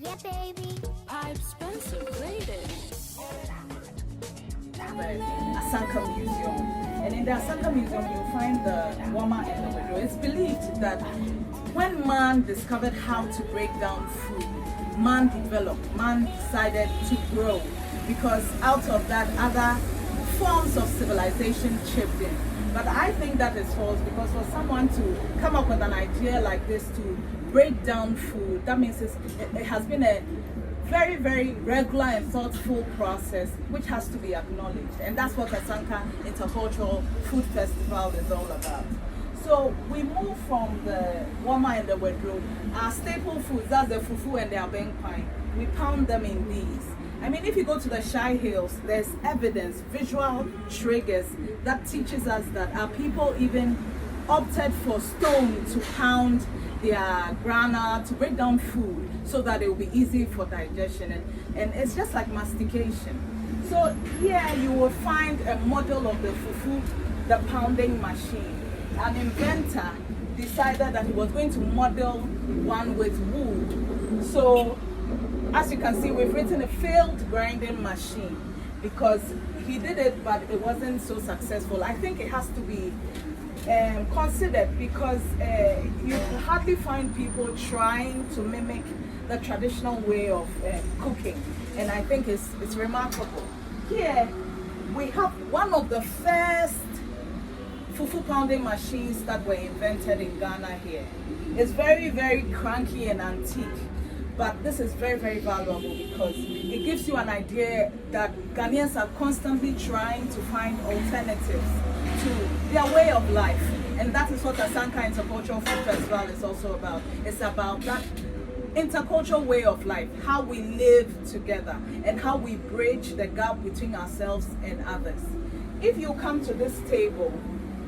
Yeah, baby. Pipe Spencer played it. Asanka Museum. And in the Asanka Museum, you'll find the Wama and the Wedro. It's believed that when man discovered how to break down food, man decided to grow, because out of that other forms of civilization chipped in. But I think that is false, because for someone to come up with an idea like this to break down food, that means it has been a very, very regular and thoughtful process which has to be acknowledged. And that's what Asanka Intercultural Food Festival is all about. So we move from the Wama and the Wedro. Our staple foods, that's the Fufu and the Abenkwan. We pound them in these. I mean, if you go to the Shy Hills, there's evidence, visual triggers that teaches us that our people even opted for stone to pound their grana, to break down food so that it will be easy for digestion. And it's just like mastication. So here you will find a model of the fufu, the pounding machine. An inventor decided that he was going to model one with wood. So as you can see, we've written a failed grinding machine because he did it, but it wasn't so successful. I think it has to be considered, because you hardly find people trying to mimic the traditional way of cooking, and I think it's remarkable. Here we have one of the first fufu pounding machines that were invented in Ghana here. It's very, very cranky and antique, but this is very, very valuable because it gives you an idea that Ghanaians are constantly trying to find alternatives to their way of life. And that is what Asanka Intercultural Food Festival is also about. It's about that intercultural way of life, how we live together and how we bridge the gap between ourselves and others. If you come to this table,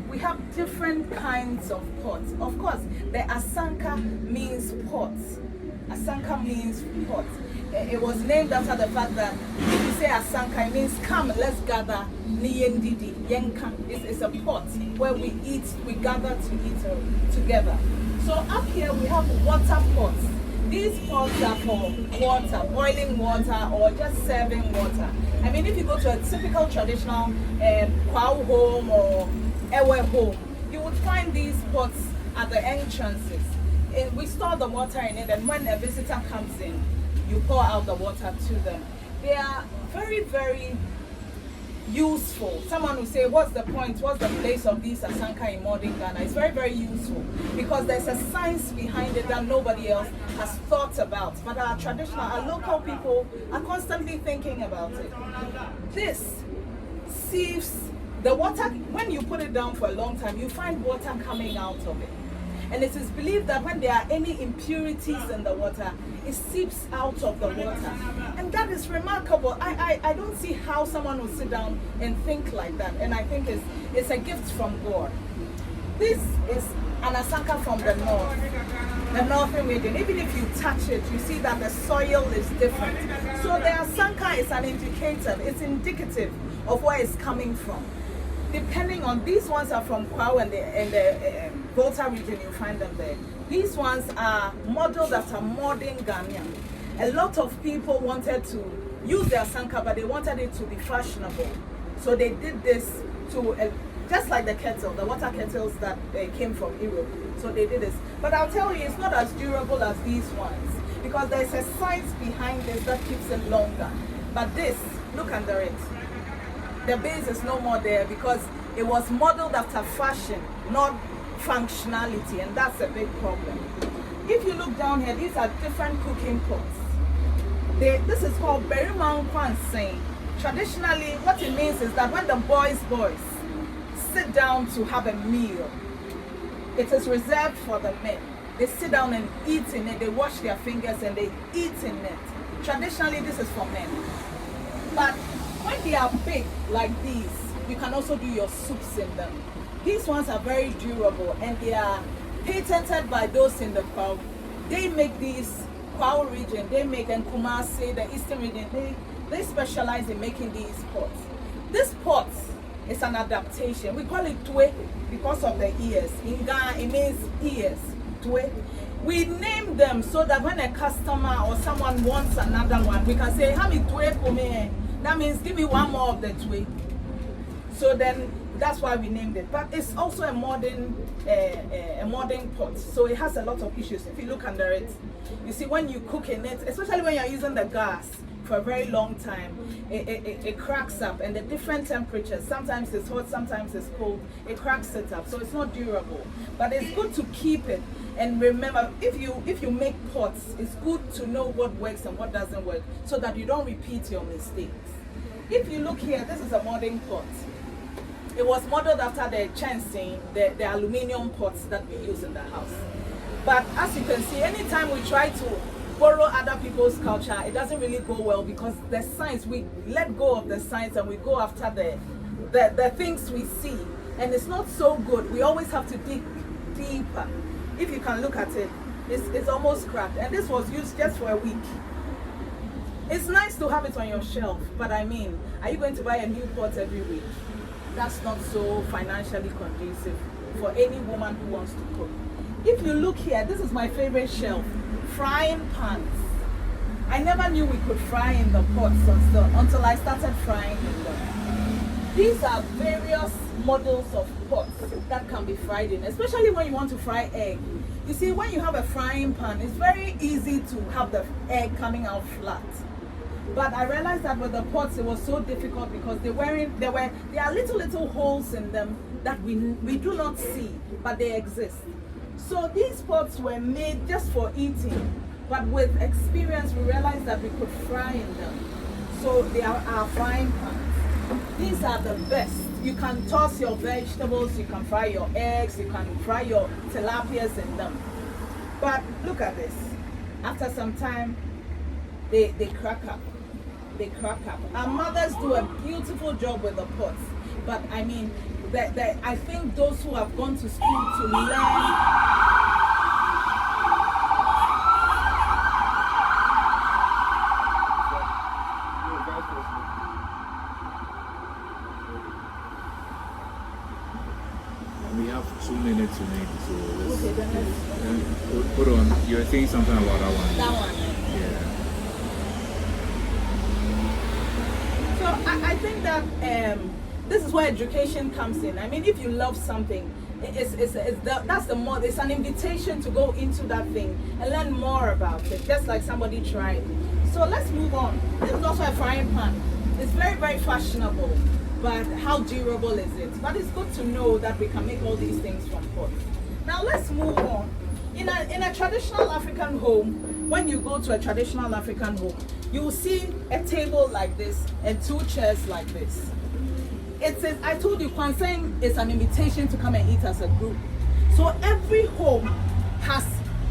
we have different kinds of pots. Of course, the Asanka means pots. Asanka means pot. It was named after the fact that if you say Asanka, it means come, let's gather. It's a pot where we eat, we gather to eat together. So up here we have water pots. These pots are for water, boiling water or just serving water. I mean, if you go to a typical traditional Kwao home or Ewe home, you would find these pots at the entrances. We store the water in it, and when a visitor comes in, you pour out the water to them. They are very, very useful. Someone will say, what's the point, what's the place of these Asanka in modern Ghana? It's very, very useful because there's a science behind it that nobody else has thought about. But our traditional, our local people are constantly thinking about it. This sieves the water. When you put it down for a long time, you find water coming out of it. And it is believed that when there are any impurities in the water, it seeps out of the water. And that is remarkable. I don't see how someone will sit down and think like that. And I think it's a gift from God. This is an Asanka from the north, the northern region. Even if you touch it, you see that the soil is different. So the Asanka is an indicator, it's indicative of where it's coming from. Depending on, these ones are from Kwao and the Volta region, you find them there. These ones are modeled after modern Ghanaian. A lot of people wanted to use their Asanka, but they wanted it to be fashionable. So they did this to, just like the kettle, the water kettles that came from Europe. So they did this. But I'll tell you, it's not as durable as these ones, because there's a science behind this that keeps it longer. But this, look under it. The base is no more there because it was modeled after fashion, not functionality, and that's a big problem. If you look down here, these are different cooking pots. This is called Berimang Kwansing. Traditionally, what it means is that when the boys sit down to have a meal, it is reserved for the men. They sit down and eat in it, they wash their fingers and they eat in it. Traditionally, this is for men. But when they are big like these, you can also do your soups in them. These ones are very durable and they are patented by those in the Kwao. They make these Kwao region, they make, and Kumasi, the eastern region, they specialize in making these pots. This pot is an adaptation. We call it twe because of the ears. In Ghana, it means ears, twe. We name them so that when a customer or someone wants another one, we can say, "How many tue for me?" That means give me one more of the tue. So then that's why we named it. But it's also a modern pot. So it has a lot of issues. If you look under it, you see when you cook in it, especially when you're using the gas for a very long time, it cracks up, and the different temperatures, sometimes it's hot, sometimes it's cold, it cracks it up, so it's not durable. But it's good to keep it. And remember, if you make pots, it's good to know what works and what doesn't work, so that you don't repeat your mistakes. If you look here, this is a modern pot. It was modeled after the chancing, the aluminium pots that we use in the house. But as you can see, anytime we try to borrow other people's culture, it doesn't really go well, because the science, we let go of the science and we go after the things we see, and it's not so good. We always have to dig deeper. If you can look at it, it's almost cracked, and this was used just for a week. It's nice to have it on your shelf, but I mean, are you going to buy a new pot every week? That's not so financially conducive for any woman who wants to cook. If you look here, this is my favorite shelf, frying pans. I never knew we could fry in the pots until I started frying in them. These are various models of pots that can be fried in, especially when you want to fry egg. You see, when you have a frying pan, it's very easy to have the egg coming out flat. But I realized that with the pots, it was so difficult because there are little holes in them that we do not see, but they exist. So these pots were made just for eating, but with experience, we realized that we could fry in them. So they are our frying pans. These are the best. You can toss your vegetables, you can fry your eggs, you can fry your tilapias in them. But look at this. After some time, they crack up. They crack up. Our mothers do a beautiful job with the pots. But I mean, I think those who have gone to school to learn we have 2 minutes to make, so let's, okay, then let's hold on. You were saying something about that one. that one. Yeah. So I think that this is where education comes in. I mean, if you love something, it's an invitation to go into that thing and learn more about it, just like somebody tried. So let's move on. This is also a frying pan. It's very, very fashionable, but how durable is it? But it's good to know that we can make all these things from pots. Now let's move on. In a traditional African home, when you go to a traditional African home, you will see a table like this and 2 chairs like this. I told you, Kwanseng is an invitation to come and eat as a group. So every home has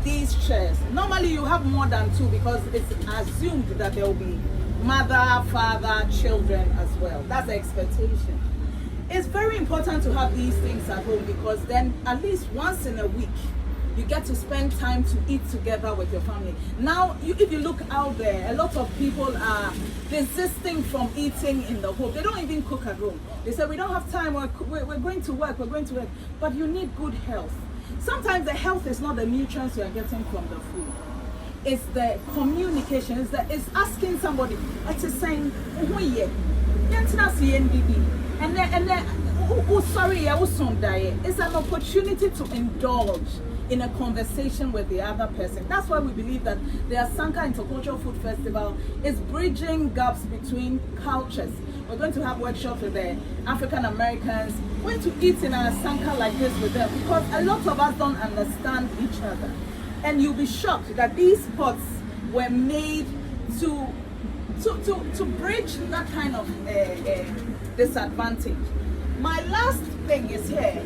these chairs. Normally you have more than 2 because it's assumed that there will be mother, father, children as well. That's the expectation. It's very important to have these things at home because then at least once in a week, you get to spend time to eat together with your family. Now, if you look out there, a lot of people are desisting from eating in the home. They don't even cook at home. They say, we don't have time, we're going to work, But you need good health. Sometimes the health is not the nutrients you are getting from the food. It's the communication, it's asking somebody, it's saying, it's an opportunity to indulge in a conversation with the other person. That's why we believe that the Asanka Intercultural Food Festival is bridging gaps between cultures. We're going to have workshops with the African Americans. We're going to eat in an Asanka like this with them because a lot of us don't understand each other. And you'll be shocked that these pots were made to bridge that kind of disadvantage. My last thing is here,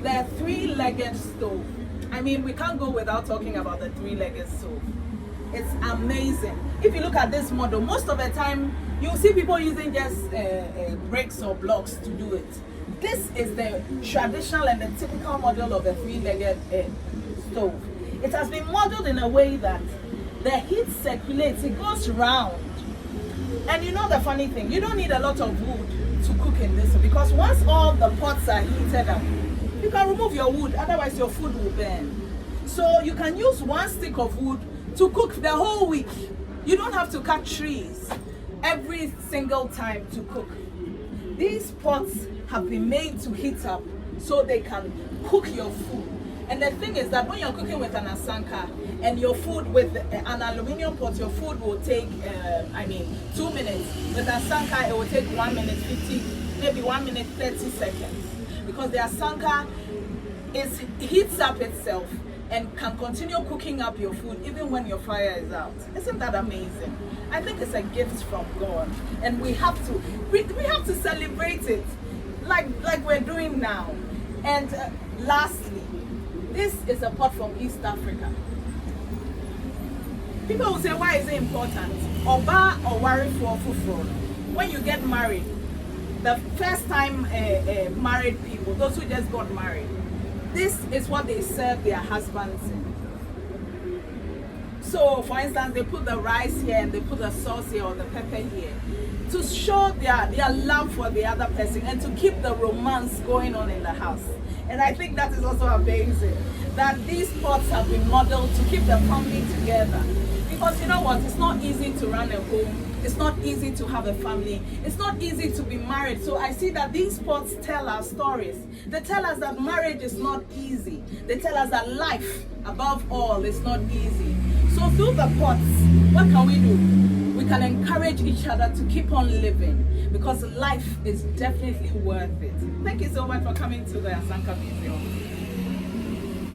the 3-legged stove. I mean, we can't go without talking about the 3-legged stove. It's amazing. If you look at this model, most of the time, you'll see people using just bricks or blocks to do it. This is the traditional and the typical model of a 3-legged stove. It has been modeled in a way that the heat circulates, it goes round. And you know the funny thing, you don't need a lot of wood to cook in this because once all the pots are heated up, you can remove your wood, otherwise your food will burn. So you can use one stick of wood to cook the whole week. You don't have to cut trees every single time to cook. These pots have been made to heat up so they can cook your food. And the thing is that when you're cooking with an Asanka and your food with an aluminium pot, your food will take, 2 minutes. With Asanka, it will take 1 minute 50, maybe 1 minute 30 seconds. Because the Asanka heats up itself and can continue cooking up your food even when your fire is out. Isn't that amazing? I think it's a gift from God, and we have to celebrate it like we're doing now. And lastly, this is a pot from East Africa. People will say, why is it important? Oba or worry for Fufu. When you get married, the first time married people, those who just got married, this is what they serve their husbands in. So, for instance, they put the rice here and they put the sauce here or the pepper here to show their love for the other person and to keep the romance going on in the house. And I think that is also amazing, that these pots have been modeled to keep the family together. Because you know what, it's not easy to run a home. It's not easy to have a family. It's not easy to be married. So I see that these pots tell our stories. They tell us that marriage is not easy. They tell us that life, above all, is not easy. So through the pots, what can we do? We can encourage each other to keep on living, because life is definitely worth it. Thank you so much for coming to the Asanka Museum.